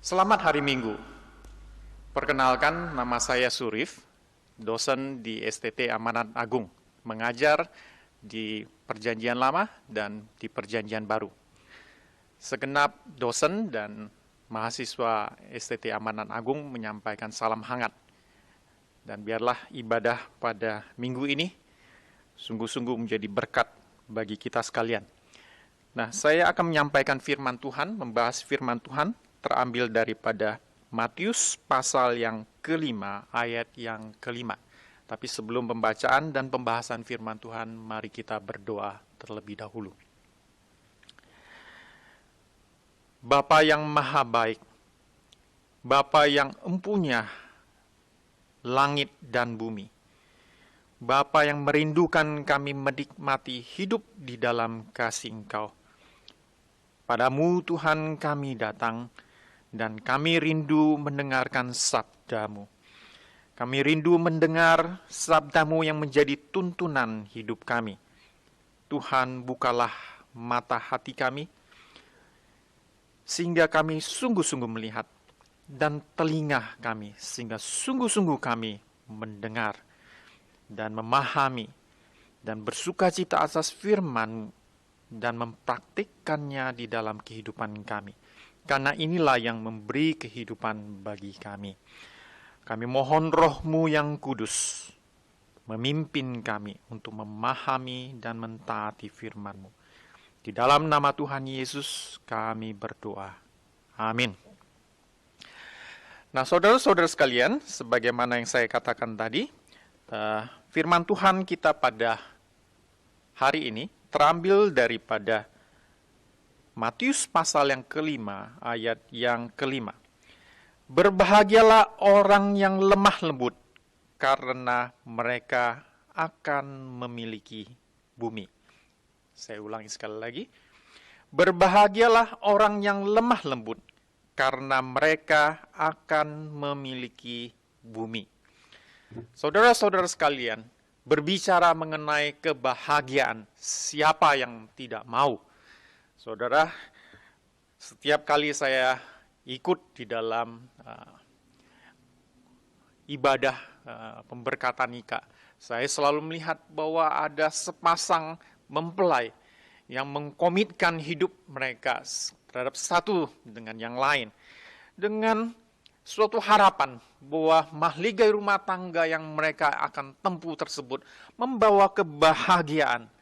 Selamat hari Minggu. Perkenalkan, nama saya Surif, dosen di STT Amanat Agung, mengajar di Perjanjian Lama dan di Perjanjian Baru. Segenap dosen dan mahasiswa STT Amanat Agung menyampaikan salam hangat. Dan biarlah ibadah pada minggu ini sungguh-sungguh menjadi berkat bagi kita sekalian. Nah, saya akan menyampaikan firman Tuhan, membahas firman Tuhan, terambil daripada Matius pasal yang kelima, ayat yang kelima. Tapi sebelum pembacaan dan pembahasan firman Tuhan, mari kita berdoa terlebih dahulu. Bapa yang maha baik, Bapa yang empunya langit dan bumi, Bapa yang merindukan kami menikmati hidup di dalam kasih Engkau. Padamu Tuhan kami datang, dan kami rindu mendengarkan sabda-Mu. Kami rindu mendengar sabda-Mu yang menjadi tuntunan hidup kami. Tuhan, bukalah mata hati kami, sehingga kami sungguh-sungguh melihat, dan telinga kami, sehingga sungguh-sungguh kami mendengar, dan memahami, dan bersukacita atas firman-Mu, dan mempraktikkannya di dalam kehidupan kami. Karena inilah yang memberi kehidupan bagi kami. Kami mohon Roh-Mu yang kudus memimpin kami untuk memahami dan mentaati firman-Mu. Di dalam nama Tuhan Yesus kami berdoa. Amin. Nah, saudara-saudara sekalian, sebagaimana yang saya katakan tadi, firman Tuhan kita pada hari ini terambil daripada Matius pasal yang kelima, ayat yang kelima. Berbahagialah orang yang lemah lembut, karena mereka akan memiliki bumi. Saya ulangi sekali lagi. Berbahagialah orang yang lemah lembut, karena mereka akan memiliki bumi. Saudara-saudara sekalian, berbicara mengenai kebahagiaan, siapa yang tidak mau? Saudara, setiap kali saya ikut di dalam ibadah pemberkatan nikah, saya selalu melihat bahwa ada sepasang mempelai yang mengkomitkan hidup mereka terhadap satu dengan yang lain, dengan suatu harapan bahwa mahligai rumah tangga yang mereka akan tempuh tersebut membawa kebahagiaan.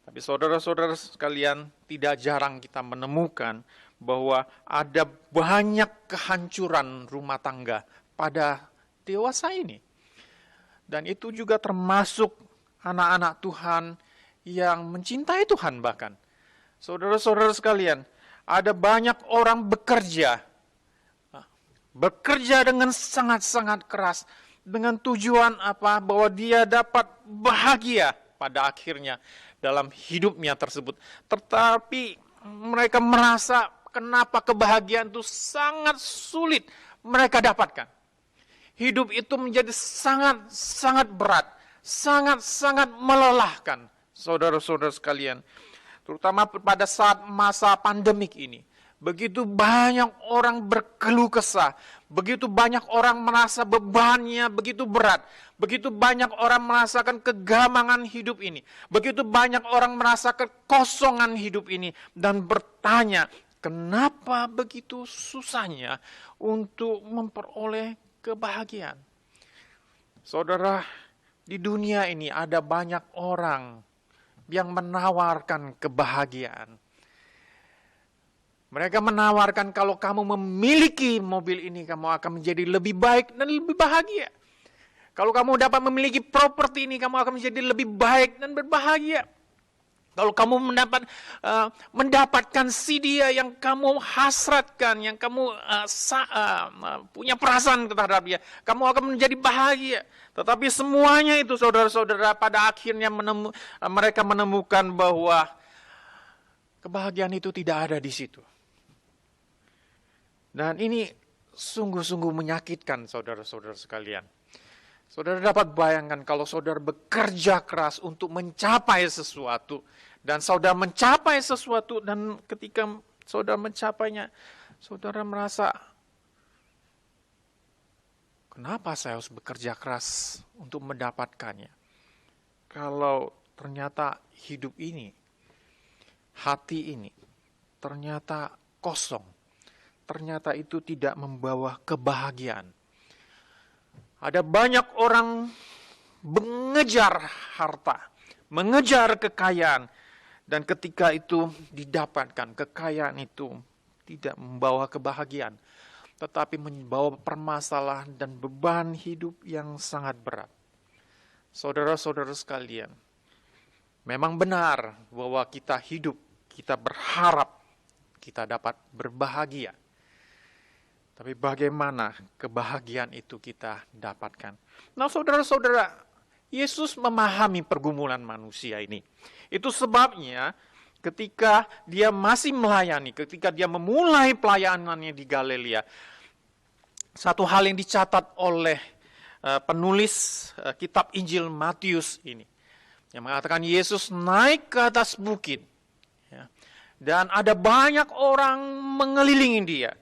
Tapi saudara-saudara sekalian, tidak jarang kita menemukan bahwa ada banyak kehancuran rumah tangga pada dewasa ini. Dan itu juga termasuk anak-anak Tuhan yang mencintai Tuhan bahkan. Saudara-saudara sekalian, ada banyak orang bekerja dengan sangat-sangat keras, dengan tujuan apa? Bahwa dia dapat bahagia pada akhirnya dalam hidupnya tersebut. Tetapi mereka merasa kenapa kebahagiaan itu sangat sulit mereka dapatkan. Hidup itu menjadi sangat-sangat berat, sangat-sangat melelahkan, saudara-saudara sekalian. Terutama pada saat masa pandemik ini. Begitu banyak orang berkeluh kesah, begitu banyak orang merasa bebannya begitu berat, begitu banyak orang merasakan kegamangan hidup ini, begitu banyak orang merasakan kekosongan hidup ini, dan bertanya, kenapa begitu susahnya untuk memperoleh kebahagiaan? Saudara, di dunia ini ada banyak orang yang menawarkan kebahagiaan. Mereka menawarkan kalau kamu memiliki mobil ini, kamu akan menjadi lebih baik dan lebih bahagia. Kalau kamu dapat memiliki properti ini, kamu akan menjadi lebih baik dan berbahagia. Kalau kamu mendapatkan si dia yang kamu hasratkan, yang kamu punya perasaan terhadap dia, kamu akan menjadi bahagia. Tetapi semuanya itu, saudara-saudara, pada akhirnya mereka menemukan bahwa kebahagiaan itu tidak ada di situ. Dan ini sungguh-sungguh menyakitkan, saudara-saudara sekalian. Saudara dapat bayangkan kalau saudara bekerja keras untuk mencapai sesuatu, dan saudara mencapai sesuatu, dan ketika saudara mencapainya, saudara merasa Kenapa saya harus bekerja keras untuk mendapatkannya? Kalau ternyata hidup ini, hati ini, ternyata kosong. Ternyata itu tidak membawa kebahagiaan. Ada banyak orang mengejar harta, mengejar kekayaan. Dan ketika itu didapatkan, kekayaan itu tidak membawa kebahagiaan, tetapi membawa permasalahan dan beban hidup yang sangat berat. Saudara-saudara sekalian, memang benar bahwa kita hidup, kita berharap kita dapat berbahagia. Tapi bagaimana kebahagiaan itu kita dapatkan? Nah, saudara-saudara, Yesus memahami pergumulan manusia ini. Itu sebabnya ketika dia masih melayani, ketika dia memulai pelayanannya di Galilea, satu hal yang dicatat oleh penulis kitab Injil Matius ini, yang mengatakan Yesus naik ke atas bukit, ya, dan ada banyak orang mengelilingi dia.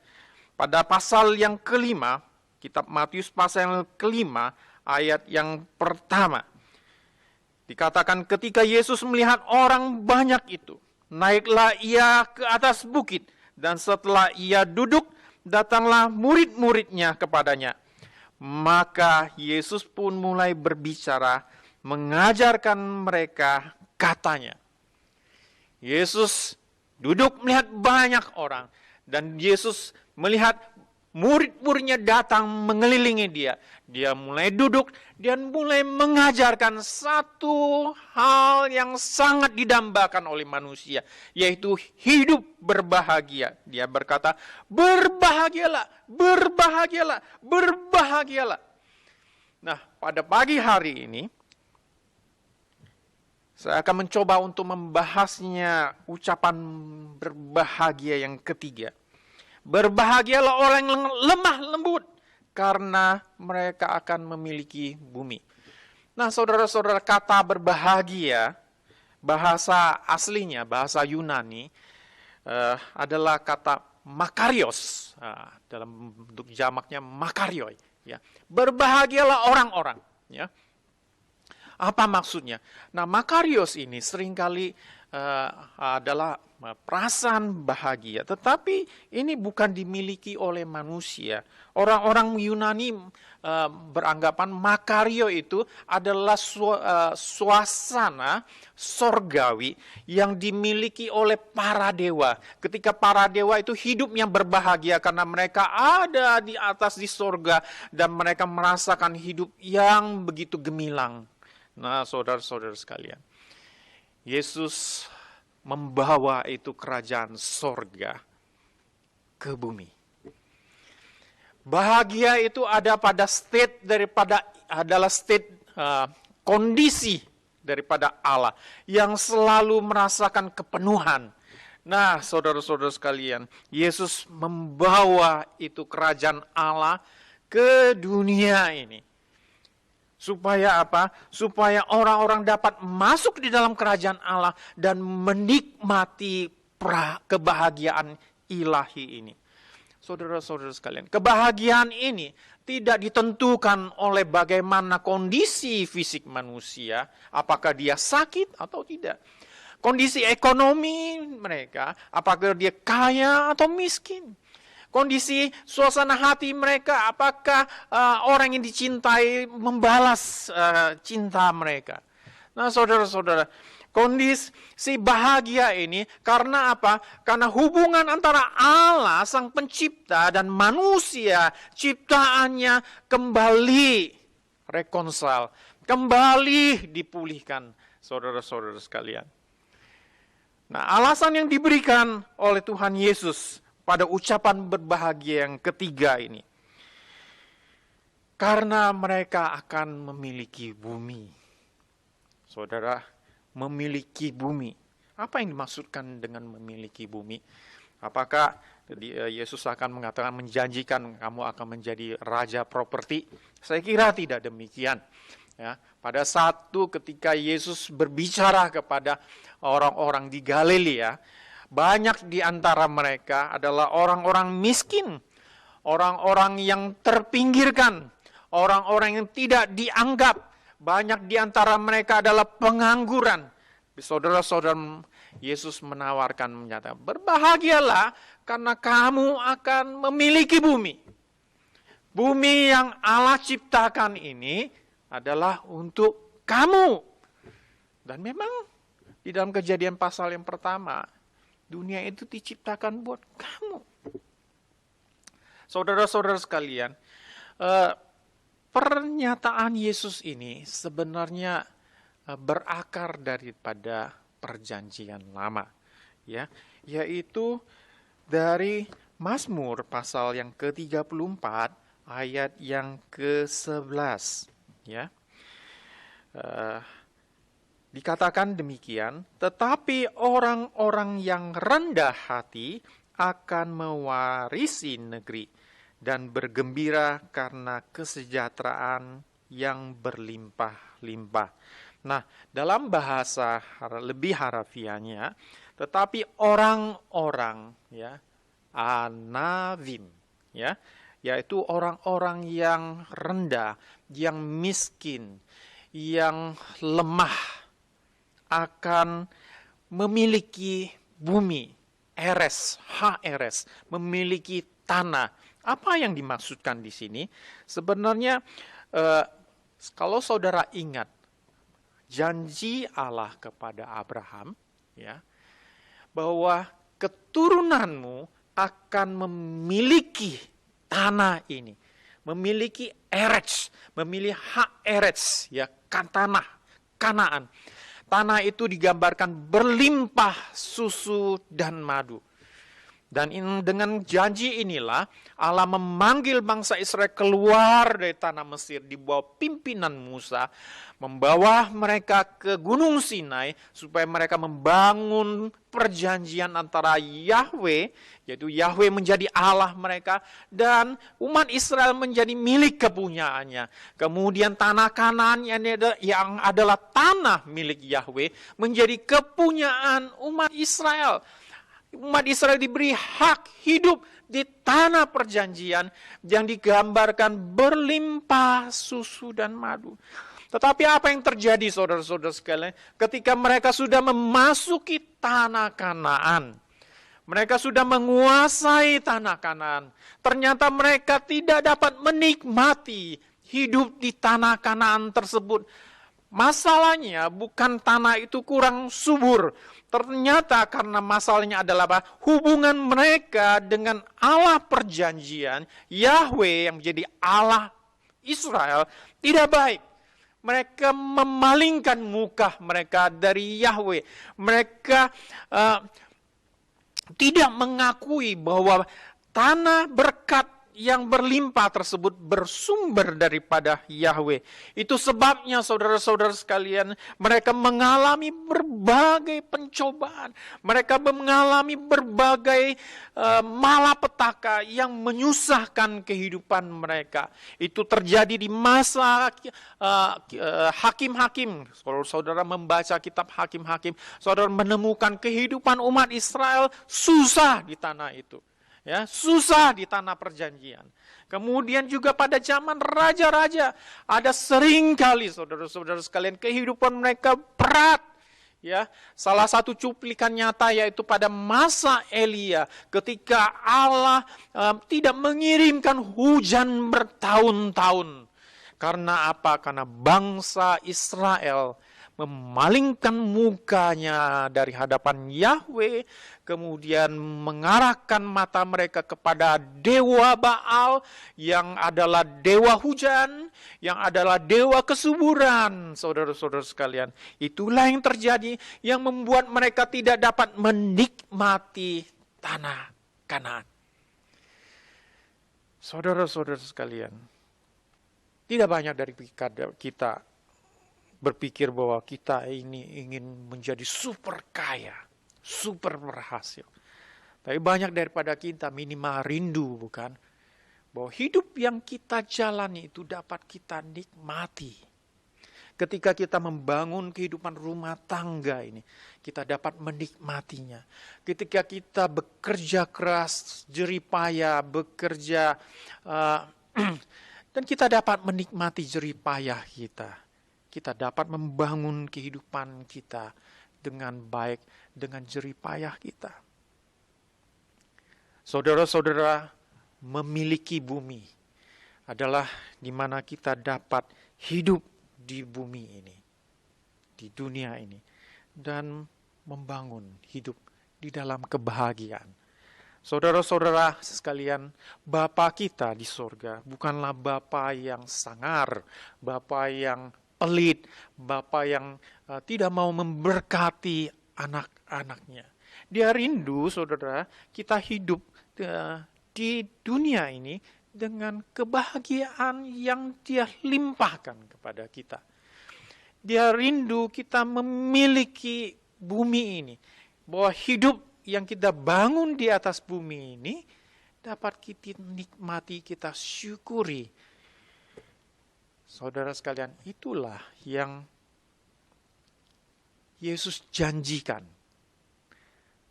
Pada pasal yang kelima, kitab Matius pasal yang kelima, ayat yang pertama, dikatakan ketika Yesus melihat orang banyak itu, naiklah ia ke atas bukit, dan setelah ia duduk, datanglah murid-muridnya kepadanya. Maka Yesus pun mulai berbicara, mengajarkan mereka, katanya. Yesus duduk melihat banyak orang, dan Yesus melihat murid-muridnya datang mengelilingi dia. Dia mulai duduk dan mulai mengajarkan satu hal yang sangat didambakan oleh manusia, yaitu hidup berbahagia. Dia berkata, berbahagialah, berbahagialah, berbahagialah. Nah, pada pagi hari ini, saya akan mencoba untuk membahasnya ucapan berbahagia yang ketiga. Berbahagialah orang yang lemah lembut, karena mereka akan memiliki bumi. Nah, saudara-saudara, kata berbahagia, bahasa aslinya, bahasa Yunani, adalah kata makarios, dalam bentuk jamaknya makarioi. Ya. Berbahagialah orang-orang. Ya. Apa maksudnya? Nah, makarios ini seringkali adalah perasaan bahagia, tetapi ini bukan dimiliki oleh manusia. Orang-orang Yunani beranggapan makario itu adalah suasana sorgawi yang dimiliki oleh para dewa. Ketika para dewa itu hidupnya berbahagia karena mereka ada di atas di sorga dan mereka merasakan hidup yang begitu gemilang. Nah, saudara-saudara sekalian, Yesus membawa itu kerajaan sorga ke bumi. Bahagia itu ada pada kondisi daripada Allah yang selalu merasakan kepenuhan. Nah, saudara-saudara sekalian, Yesus membawa itu kerajaan Allah ke dunia ini. Supaya apa? Supaya orang-orang dapat masuk di dalam kerajaan Allah dan menikmati kebahagiaan ilahi ini. Saudara-saudara sekalian, kebahagiaan ini tidak ditentukan oleh bagaimana kondisi fisik manusia, apakah dia sakit atau tidak. Kondisi ekonomi mereka, apakah dia kaya atau miskin. Kondisi suasana hati mereka, apakah orang yang dicintai membalas cinta mereka. Nah, saudara-saudara, kondisi bahagia ini karena apa? Karena hubungan antara Allah, Sang Pencipta, dan manusia, ciptaannya kembali rekonsal, kembali dipulihkan, saudara-saudara sekalian. Nah, alasan yang diberikan oleh Tuhan Yesus pada ucapan berbahagia yang ketiga ini, karena mereka akan memiliki bumi. Saudara, memiliki bumi. Apa yang dimaksudkan dengan memiliki bumi? Apakah Yesus akan mengatakan, menjanjikan kamu akan menjadi raja properti? Saya kira tidak demikian. Ya, pada satu ketika Yesus berbicara kepada orang-orang di Galilea, banyak di antara mereka adalah orang-orang miskin, orang-orang yang terpinggirkan, orang-orang yang tidak dianggap. Banyak di antara mereka adalah pengangguran. Saudara-saudara, Yesus menawarkan, menyatakan, berbahagialah karena kamu akan memiliki bumi. Bumi yang Allah ciptakan ini adalah untuk kamu. Dan memang di dalam Kejadian pasal yang pertama, dunia itu diciptakan buat kamu. Saudara-saudara sekalian, pernyataan Yesus ini sebenarnya berakar daripada perjanjian lama, ya, yaitu dari Mazmur pasal yang ke-34 ayat yang ke-11, ya. Dikatakan demikian, tetapi orang-orang yang rendah hati akan mewarisi negeri dan bergembira karena kesejahteraan yang berlimpah-limpah. Nah, dalam bahasa lebih harafiahnya, tetapi orang-orang, ya, anavim, ya, yaitu orang-orang yang rendah, yang miskin, yang lemah, akan memiliki bumi, HRS, memiliki tanah. Apa yang dimaksudkan di sini? Sebenarnya, kalau saudara ingat janji Allah kepada Abraham, ya, bahwa keturunanmu akan memiliki tanah ini, memiliki Eretz, memiliki hak Eretz, ya, tanah Kanaan. Tanah itu digambarkan berlimpah susu dan madu. Dan dengan janji inilah Allah memanggil bangsa Israel keluar dari tanah Mesir di bawah pimpinan Musa, membawa mereka ke Gunung Sinai supaya mereka membangun perjanjian antara Yahweh, yaitu Yahweh menjadi Allah mereka, dan umat Israel menjadi milik kepunyaannya. Kemudian tanah Kanaan yang adalah tanah milik Yahweh menjadi kepunyaan umat Israel. Umat Israel diberi hak hidup di tanah perjanjian yang digambarkan berlimpah susu dan madu. Tetapi apa yang terjadi, saudara-saudara sekalian, ketika mereka sudah memasuki tanah Kanaan, mereka sudah menguasai tanah Kanaan, ternyata mereka tidak dapat menikmati hidup di tanah Kanaan tersebut. Masalahnya bukan tanah itu kurang subur. Ternyata karena masalahnya adalah apa? Hubungan mereka dengan Allah perjanjian, Yahweh yang menjadi Allah Israel, tidak baik. Mereka memalingkan muka mereka dari Yahweh. Mereka tidak mengakui bahwa tanah berkat yang berlimpah tersebut bersumber daripada Yahweh. Itu sebabnya saudara-saudara sekalian, mereka mengalami berbagai pencobaan. Mereka mengalami berbagai malapetaka yang menyusahkan kehidupan mereka. Itu terjadi di masa Hakim-Hakim. Kalau saudara membaca kitab Hakim-Hakim, saudara menemukan kehidupan umat Israel susah di tanah itu. Ya, susah di tanah perjanjian. Kemudian juga pada zaman raja-raja, ada sering kali saudara-saudara sekalian kehidupan mereka berat. Ya, salah satu cuplikan nyata yaitu pada masa Elia, ketika Allah tidak mengirimkan hujan bertahun-tahun. Karena apa? Karena bangsa Israel memalingkan mukanya dari hadapan Yahweh, kemudian mengarahkan mata mereka kepada dewa Baal yang adalah dewa hujan, yang adalah dewa kesuburan. Saudara-saudara sekalian, itulah yang terjadi yang membuat mereka tidak dapat menikmati tanah Kanaan. Saudara-saudara sekalian, tidak banyak dari kita berpikir bahwa kita ini ingin menjadi super kaya, super berhasil. Tapi banyak daripada kita minimal rindu, bukan? Bahwa hidup yang kita jalani itu dapat kita nikmati. Ketika kita membangun kehidupan rumah tangga ini, kita dapat menikmatinya. Ketika kita bekerja keras, jeripaya, bekerja Dan kita dapat menikmati jerih payah kita. Kita dapat membangun kehidupan kita dengan baik, dengan jerih payah kita. Saudara-saudara, memiliki bumi adalah di mana kita dapat hidup di bumi ini, di dunia ini, dan membangun hidup di dalam kebahagiaan. Saudara-saudara sekalian, Bapa kita di sorga bukanlah Bapa yang sangar, Bapa yang pelit, Bapa yang tidak mau memberkati anak-anaknya. Dia rindu, saudara, kita hidup di dunia ini dengan kebahagiaan yang Dia limpahkan kepada kita. Dia rindu kita memiliki bumi ini, bahwa hidup yang kita bangun di atas bumi ini dapat kita nikmati, kita syukuri. Saudara sekalian, itulah yang Yesus janjikan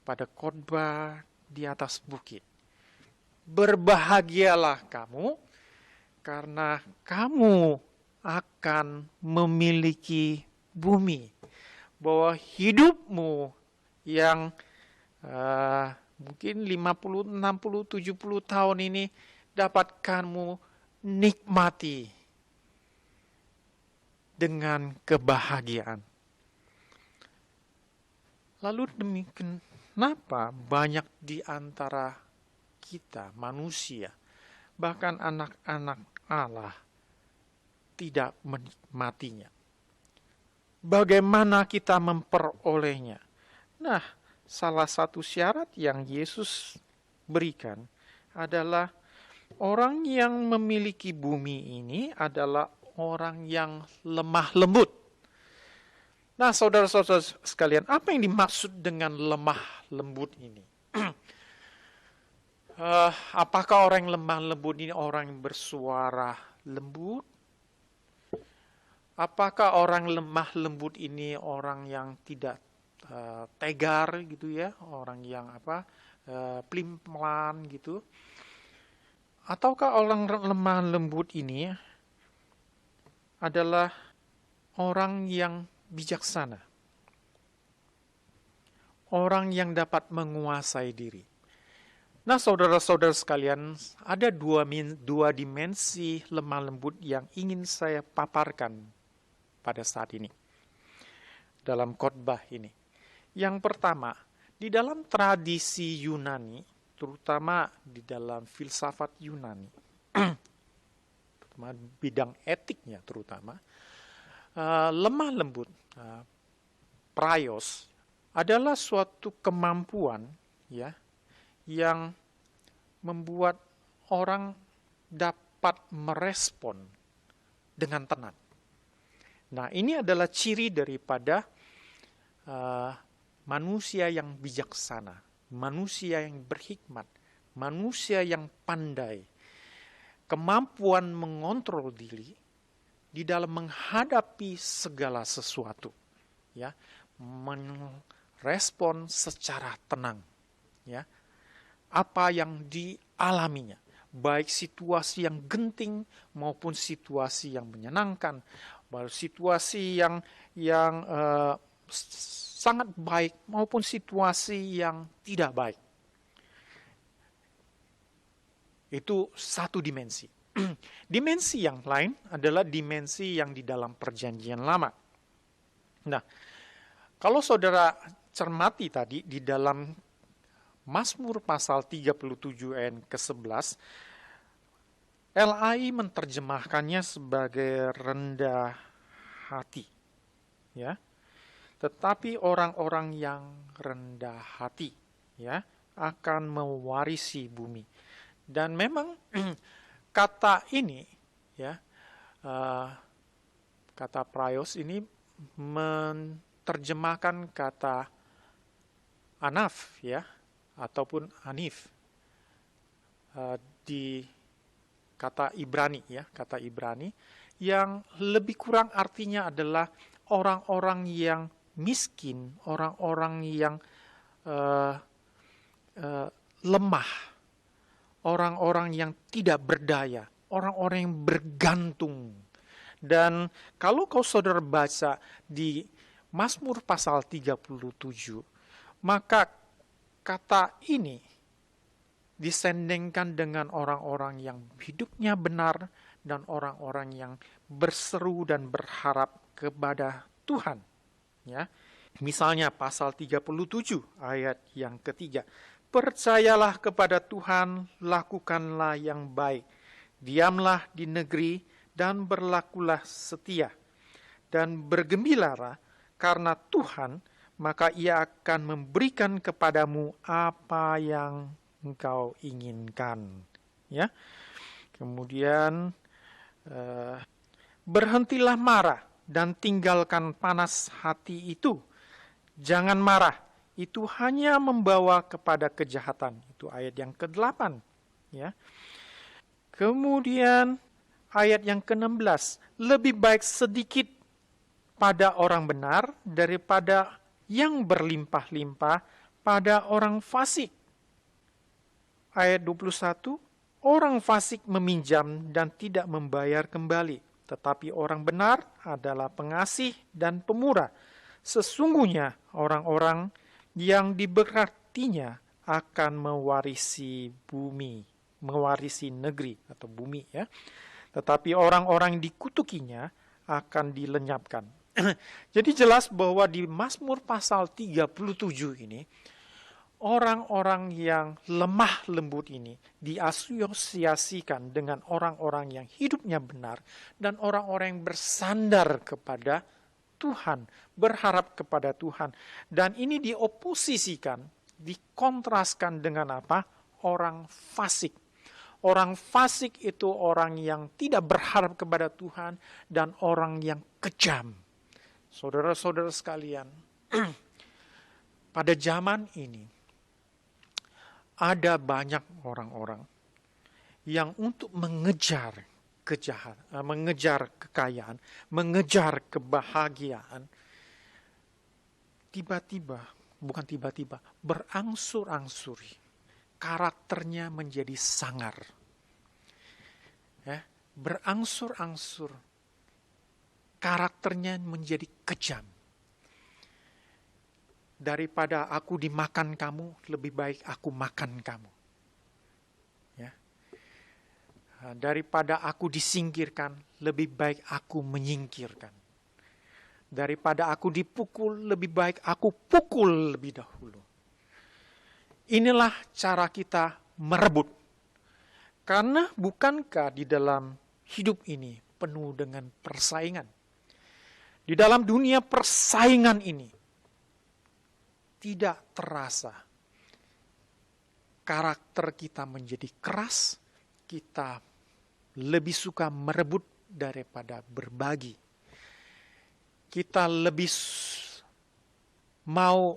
pada khotbah di atas bukit. Berbahagialah kamu karena kamu akan memiliki bumi. Bahwa hidupmu yang mungkin 50, 60, 70 tahun ini dapat kamu nikmati dengan kebahagiaan. Lalu demikian, kenapa banyak di antara kita manusia, bahkan anak-anak Allah, tidak menikmatinya? Bagaimana kita memperolehnya? Nah, salah satu syarat yang Yesus berikan adalah orang yang memiliki bumi ini adalah orang yang lemah lembut. Nah, saudara-saudara sekalian, apa yang dimaksud dengan lemah lembut ini? Apakah orang yang lemah lembut ini orang yang bersuara lembut? Apakah orang lemah lembut ini orang yang tidak tegar gitu ya, orang yang pelin-pelan gitu? Ataukah orang lemah lembut ini adalah orang yang bijaksana, orang yang dapat menguasai diri? Nah, saudara-saudara sekalian, ada dua dimensi lemah lembut yang ingin saya paparkan pada saat ini dalam khotbah ini. Yang pertama, di dalam tradisi Yunani, terutama di dalam filsafat Yunani, bidang etiknya terutama, lemah lembut, praios, adalah suatu kemampuan ya yang membuat orang dapat merespon dengan tenang. Nah, ini adalah ciri daripada manusia yang bijaksana, manusia yang berhikmat, manusia yang pandai, kemampuan mengontrol diri di dalam menghadapi segala sesuatu, ya, merespon secara tenang, ya, apa yang dialaminya, baik situasi yang genting maupun situasi yang menyenangkan, baik situasi yang sangat baik maupun situasi yang tidak baik. Itu satu dimensi. Dimensi yang lain adalah dimensi yang di dalam Perjanjian Lama. Nah, kalau saudara cermati tadi di dalam Mazmur pasal 37 ayat ke-11, LAI menerjemahkannya sebagai rendah hati. Ya. Tetapi orang-orang yang rendah hati ya akan mewarisi bumi. Dan memang kata ini ya, kata praios ini menerjemahkan kata anaf ya, ataupun anif di kata Ibrani ya, kata Ibrani yang lebih kurang artinya adalah orang-orang yang miskin, orang-orang yang lemah, orang-orang yang tidak berdaya, orang-orang yang bergantung. Dan kalau saudara baca di Mazmur pasal 37, maka kata ini disandingkan dengan orang-orang yang hidupnya benar dan orang-orang yang berseru dan berharap kepada Tuhan. Ya. Misalnya pasal 37 ayat yang ketiga. Percayalah kepada Tuhan, lakukanlah yang baik. Diamlah di negeri dan berlakulah setia. Dan bergembiralah karena Tuhan, maka Ia akan memberikan kepadamu apa yang engkau inginkan. Ya. Kemudian berhentilah marah dan tinggalkan panas hati itu. Jangan marah, itu hanya membawa kepada kejahatan. Itu ayat yang ke-8. Ya. Kemudian ayat yang ke-16, lebih baik sedikit pada orang benar daripada yang berlimpah-limpah pada orang fasik. Ayat 21, orang fasik meminjam dan tidak membayar kembali, tetapi orang benar adalah pengasih dan pemurah. Sesungguhnya orang-orang yang diberkatinya akan mewarisi bumi, mewarisi negeri atau bumi ya. Tetapi orang-orang yang dikutukinya akan dilenyapkan. Jadi jelas bahwa di Mazmur pasal 37 ini, orang-orang yang lemah lembut ini diasosiasikan dengan orang-orang yang hidupnya benar dan orang-orang yang bersandar kepada Tuhan, berharap kepada Tuhan. Dan ini dioposisikan, dikontraskan dengan apa? Orang fasik. Orang fasik itu orang yang tidak berharap kepada Tuhan dan orang yang kejam. Saudara-saudara sekalian, pada zaman ini ada banyak orang-orang yang untuk mengejar mengejar kekayaan, mengejar kebahagiaan, tiba-tiba, berangsur-angsuri, karakternya menjadi sangar. Ya, berangsur-angsur, karakternya menjadi kejam. Daripada aku dimakan kamu, lebih baik aku makan kamu. Ya. Daripada aku disingkirkan, lebih baik aku menyingkirkan. Daripada aku dipukul, lebih baik aku pukul lebih dahulu. Inilah cara kita merebut. Karena bukankah di dalam hidup ini penuh dengan persaingan? Di dalam dunia persaingan ini, tidak terasa karakter kita menjadi keras, kita lebih suka merebut daripada berbagi. Kita lebih mau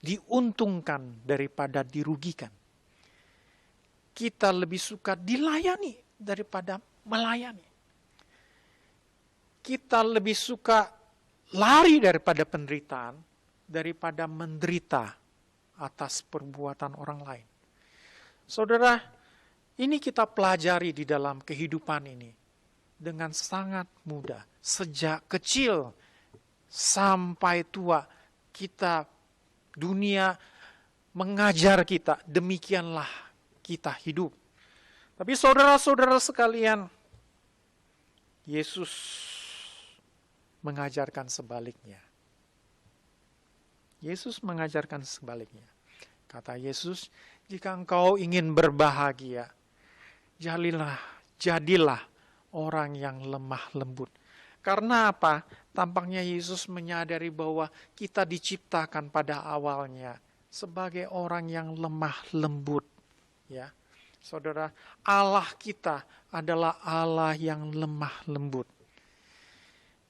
diuntungkan daripada dirugikan. Kita lebih suka dilayani daripada melayani. Kita lebih suka lari daripada penderitaan, daripada menderita atas perbuatan orang lain. Saudara, ini kita pelajari di dalam kehidupan ini dengan sangat mudah. Sejak kecil sampai tua, dunia mengajar kita, demikianlah kita hidup. Tapi saudara-saudara sekalian, Yesus mengajarkan sebaliknya. Yesus mengajarkan sebaliknya. Kata Yesus, jika engkau ingin berbahagia, jadilah orang yang lemah lembut. Karena apa? Tampaknya Yesus menyadari bahwa kita diciptakan pada awalnya sebagai orang yang lemah lembut. Ya, saudara, Allah kita adalah Allah yang lemah lembut.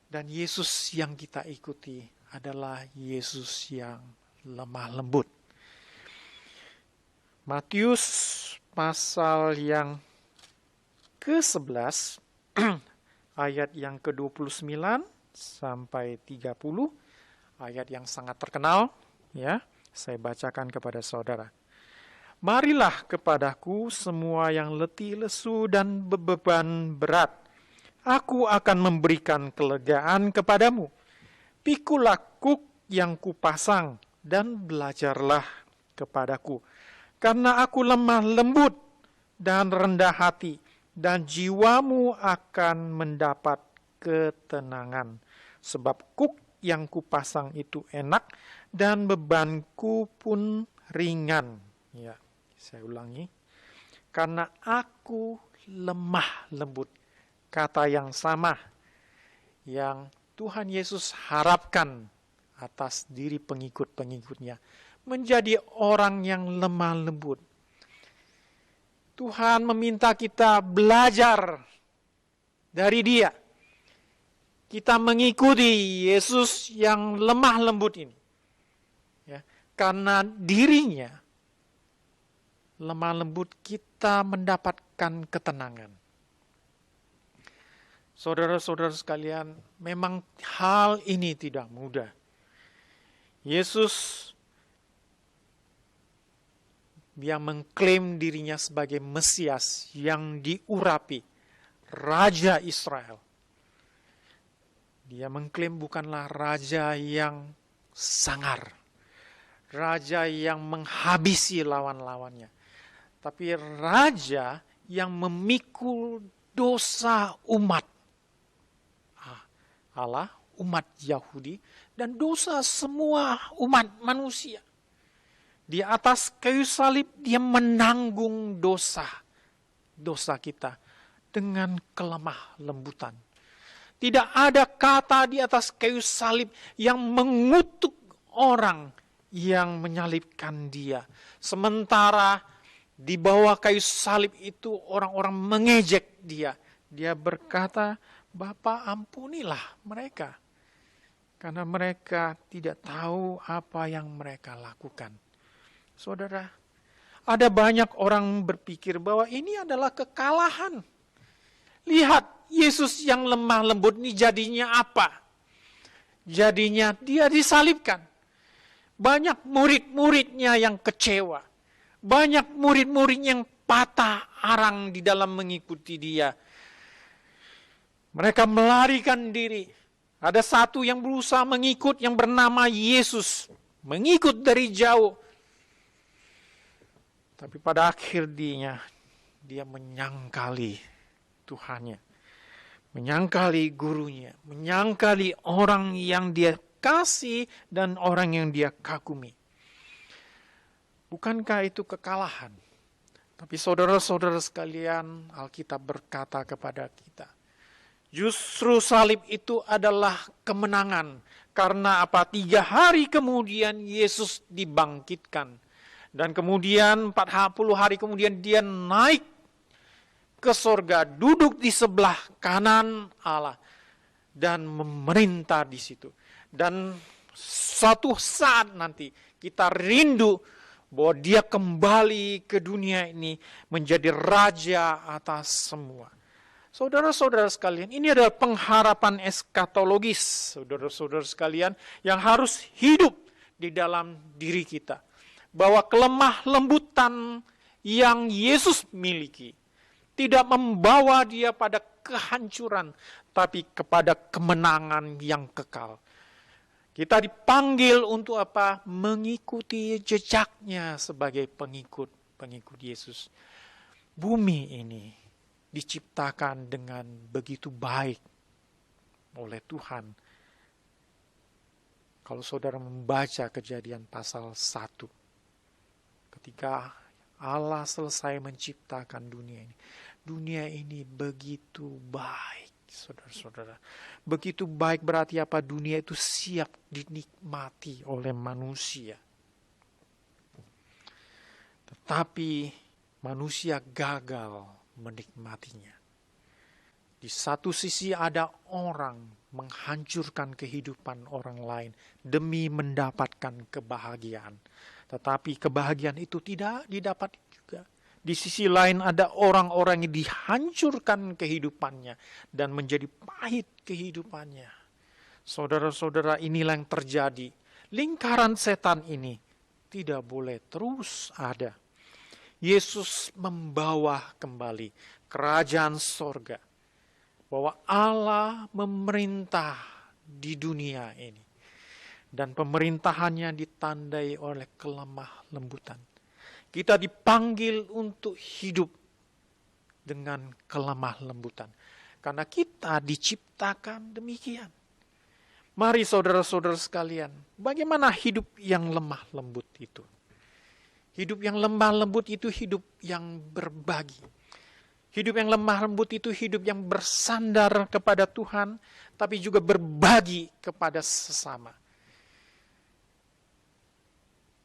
Dan Yesus yang kita ikuti adalah Yesus yang lemah lembut. Matius pasal yang ke-11 ayat yang ke-29 sampai 30, ayat yang sangat terkenal, ya. Saya bacakan kepada saudara. Marilah kepadaku semua yang letih lesu dan beban berat. Aku akan memberikan kelegaan kepadamu. Pikulah kuk yang kupasang dan belajarlah kepadaku. Karena aku lemah lembut dan rendah hati, dan jiwamu akan mendapat ketenangan. Sebab kuk yang kupasang itu enak dan bebanku pun ringan. Ya, saya ulangi. Karena aku lemah lembut. Kata yang sama yang Tuhan Yesus harapkan atas diri pengikut-pengikutnya. Menjadi orang yang lemah lembut. Tuhan meminta kita belajar dari Dia. Kita mengikuti Yesus yang lemah lembut ini. Ya, karena dirinya lemah lembut, kita mendapatkan ketenangan. Saudara-saudara sekalian, memang hal ini tidak mudah. Yesus yang mengklaim dirinya sebagai Mesias yang diurapi, Raja Israel. Dia mengklaim bukanlah raja yang sangar, raja yang menghabisi lawan-lawannya, tapi raja yang memikul dosa umat Allah, umat Yahudi, dan dosa semua umat manusia. Di atas kayu salib dia menanggung dosa kita dengan kelemah lembutan. Tidak ada kata di atas kayu salib yang mengutuk orang yang menyalibkan dia. Sementara di bawah kayu salib itu orang-orang mengejek dia. Dia berkata, Bapa ampunilah mereka. Karena mereka tidak tahu apa yang mereka lakukan. Saudara, ada banyak orang berpikir bahwa ini adalah kekalahan. Lihat, Yesus yang lemah lembut ini jadinya apa? Jadinya dia disalibkan. Banyak murid-muridnya yang kecewa. Banyak murid-murid yang patah arang di dalam mengikuti dia. Mereka melarikan diri. Ada satu yang berusaha mengikut yang bernama Yesus. Mengikut dari jauh. Tapi pada akhirnya dia menyangkali Tuhannya. Menyangkali gurunya. Menyangkali orang yang dia kasih dan orang yang dia kagumi. Bukankah itu kekalahan? Tapi saudara-saudara sekalian, Alkitab berkata kepada kita, justru salib itu adalah kemenangan. Karena apa? 3 hari kemudian Yesus dibangkitkan. Dan kemudian 40 hari kemudian dia naik ke sorga, duduk di sebelah kanan Allah. Dan memerintah di situ. Dan suatu saat nanti kita rindu bahwa dia kembali ke dunia ini menjadi raja atas semua. Saudara-saudara sekalian, ini adalah pengharapan eskatologis, saudara-saudara sekalian, yang harus hidup di dalam diri kita. Bahwa kelemah lembutan yang Yesus miliki tidak membawa dia pada kehancuran, tapi kepada kemenangan yang kekal. Kita dipanggil untuk apa? Mengikuti jejaknya sebagai pengikut Yesus. Bumi ini diciptakan dengan begitu baik oleh Tuhan. Kalau saudara membaca Kejadian pasal 1, ketika Allah selesai menciptakan dunia ini begitu baik, saudara-saudara. Begitu baik berarti apa? Dunia itu siap dinikmati oleh manusia. Tetapi manusia gagal menikmatinya. Di satu sisi ada orang menghancurkan kehidupan orang lain demi mendapatkan kebahagiaan. Tetapi kebahagiaan itu tidak didapat juga. Di sisi lain ada orang-orang yang dihancurkan kehidupannya dan menjadi pahit kehidupannya. Saudara-saudara, inilah yang terjadi. Lingkaran setan ini tidak boleh terus ada. Yesus membawa kembali kerajaan sorga. Bahwa Allah memerintah di dunia ini. Dan pemerintahannya ditandai oleh kelemah lembutan. Kita dipanggil untuk hidup dengan kelemah lembutan. Karena kita diciptakan demikian. Mari saudara-saudara sekalian, bagaimana hidup yang lemah lembut itu? Hidup yang lemah lembut itu hidup yang berbagi. Hidup yang lemah lembut itu hidup yang bersandar kepada Tuhan, tapi juga berbagi kepada sesama.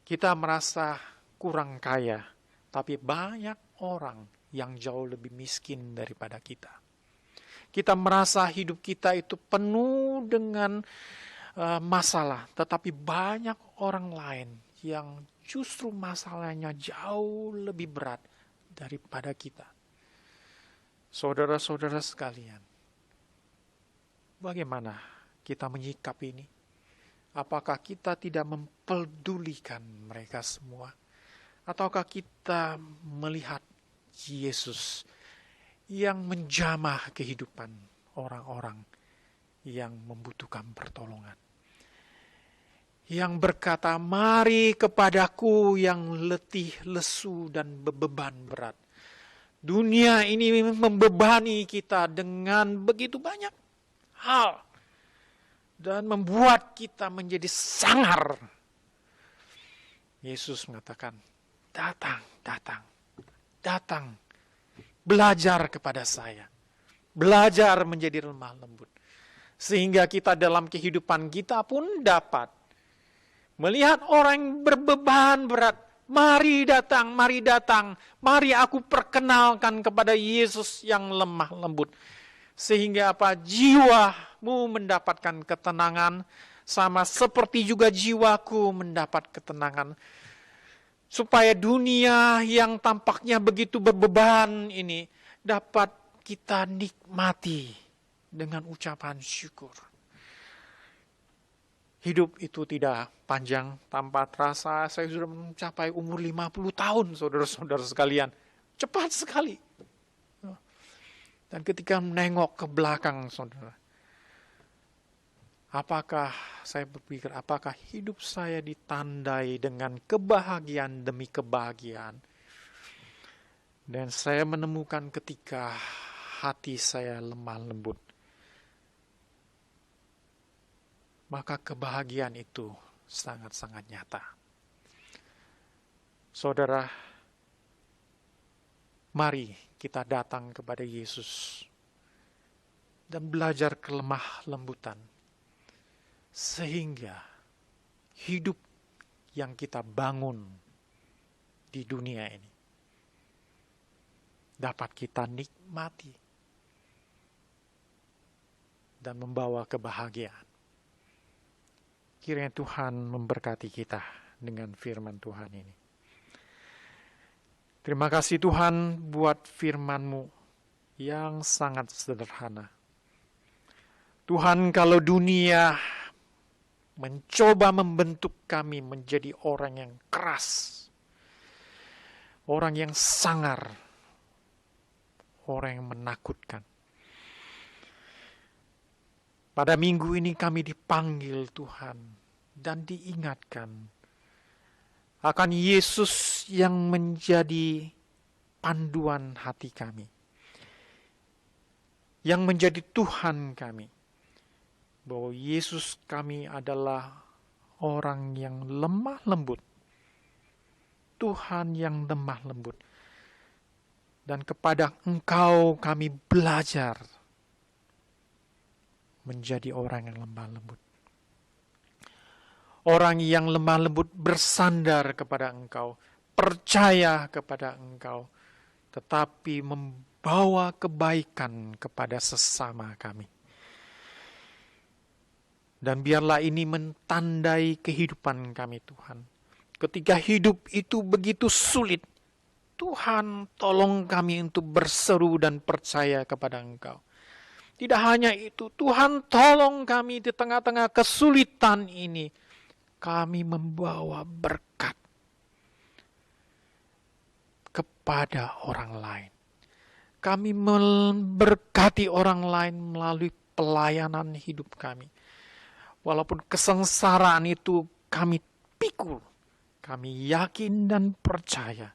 Kita merasa kurang kaya, tapi banyak orang yang jauh lebih miskin daripada kita. Kita merasa hidup kita itu penuh dengan masalah, tetapi banyak orang lain yang justru masalahnya jauh lebih berat daripada kita. Saudara-saudara sekalian, bagaimana kita menyikapi ini? Apakah kita tidak mempedulikan mereka semua? Ataukah kita melihat Yesus yang menjamah kehidupan orang-orang yang membutuhkan pertolongan? Yang berkata, mari kepadaku yang letih, lesu, dan beban berat. Dunia ini membebani kita dengan begitu banyak hal. Dan membuat kita menjadi sangar. Yesus mengatakan, datang, datang, datang. Belajar kepada saya. Belajar menjadi lemah lembut. Sehingga kita dalam kehidupan kita pun dapat melihat orang yang berbeban berat. Mari datang, mari datang. Mari aku perkenalkan kepada Yesus yang lemah lembut. Sehingga apa? Jiwamu mendapatkan ketenangan. Sama seperti juga jiwaku mendapat ketenangan. Supaya dunia yang tampaknya begitu berbeban ini dapat kita nikmati dengan ucapan syukur. Hidup itu tidak panjang, tanpa terasa saya sudah mencapai umur 50 tahun, saudara-saudara sekalian. Cepat sekali. Dan ketika menengok ke belakang, saudara, apakah saya berpikir, apakah hidup saya ditandai dengan kebahagiaan demi kebahagiaan? Dan saya menemukan ketika hati saya lemah lembut, maka kebahagiaan itu sangat-sangat nyata. Saudara, mari kita datang kepada Yesus dan belajar kelemah lembutan, sehingga hidup yang kita bangun di dunia ini dapat kita nikmati dan membawa kebahagiaan. Kiranya Tuhan memberkati kita dengan firman Tuhan ini. Terima kasih Tuhan buat firman-Mu yang sangat sederhana. Tuhan, kalau dunia mencoba membentuk kami menjadi orang yang keras, orang yang sangar, orang yang menakutkan. Pada minggu ini kami dipanggil Tuhan dan diingatkan akan Yesus yang menjadi panduan hati kami, yang menjadi Tuhan kami, bahwa Yesus kami adalah orang yang lemah lembut, Tuhan yang lemah lembut, dan kepada Engkau kami belajar menjadi orang yang lemah lembut. Orang yang lemah lembut bersandar kepada Engkau, percaya kepada Engkau, tetapi membawa kebaikan kepada sesama kami. Dan biarlah ini mentandai kehidupan kami Tuhan. Ketika hidup itu begitu sulit, Tuhan tolong kami untuk berseru dan percaya kepada Engkau. Tidak hanya itu, Tuhan tolong kami di tengah-tengah kesulitan ini, kami membawa berkat. kepada orang lain. Kami memberkati orang lain melalui pelayanan hidup kami. Walaupun kesengsaraan itu kami pikul, kami yakin dan percaya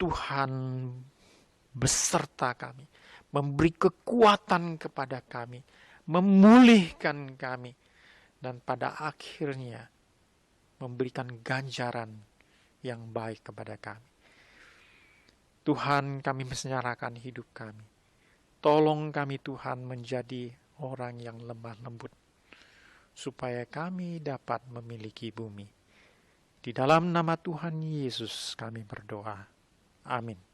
Tuhan beserta kami, memberi kekuatan kepada kami, memulihkan kami, dan pada akhirnya memberikan ganjaran yang baik kepada kami. Tuhan, kami menyerahkan hidup kami. Tolong kami Tuhan menjadi orang yang lemah lembut, supaya kami dapat memiliki bumi. Di dalam nama Tuhan Yesus kami berdoa. Amin.